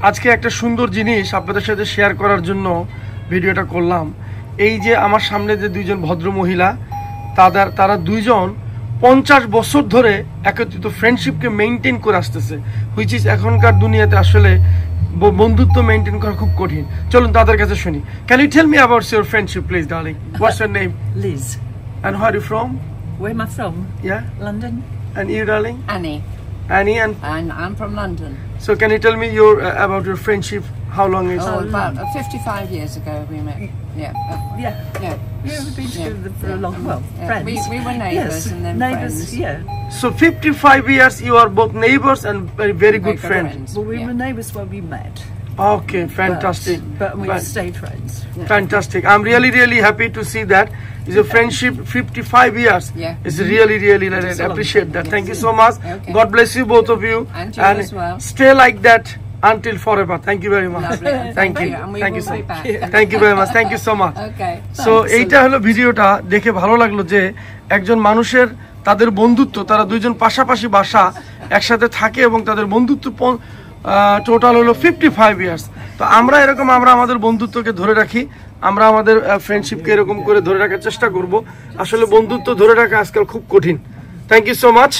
আজকে একটা সুন্দর জিনিস আপনাদের সাথে শেয়ার করার জন্য ভিডিওটা করলাম। এই যে আমার সামনে যে দুইজন ভদ্র মহিলা, তারা দুইজন 50 বছর ধরে একত্রিত ফ্রেন্ডশিপকে মেইনটেইন করে আসতেছে, হুইচ ইজ এখনকার দুনিয়াতে আসলে বন্ধুত্ব মেইনটেইন করা খুব কঠিন। চলুন তাদের কাছে শুনি। Can you tell me about your friendship please darling? What's your name? Liz. And where are you from? Where am I from? Yeah. London. And you darling? Annie. Annie. And I'm from London. so can you tell me your about your friendship? How long is it? About 55 years ago we met. Yeah. Yeah. Yeah. We've been together for a long, well, Yeah. friends. We were neighbours yes. and then neighbours, friends. yeah. So 55 years you are both neighbors and very good friends. Well, we Yeah. were neighbours when we met. Okay, fantastic. But we stayed friends. Fantastic. I'm really happy to see that. It's a friendship 55 years. Yeah. It's really I appreciate that. Thank you so much. Okay. God bless you both of you. And you as well. Stay like that until forever. Thank you very much. Lovely. Thank you. And we Thank you will so be much. back. Thank you very much. Thank you so much. Okay. So এইটা হলো ভিডিওটা দেখে ভালো লাগলো যে একজন মানুষের তাদের বন্ধুত্ব, তারা দুইজন পাশাপাশি বাসা একসাথে থাকে এবং তাদের বন্ধুত্ব টোটাল হলো 55 ইয়ার্স। তো আমরা এরকম আমাদের বন্ধুত্বকে ধরে রাখি, আমরা আমাদের ফ্রেন্ডশিপকে এরকম করে ধরে রাখার চেষ্টা করব। আসলে বন্ধুত্ব ধরে রাখা আজকাল খুব কঠিন। Thank you so much.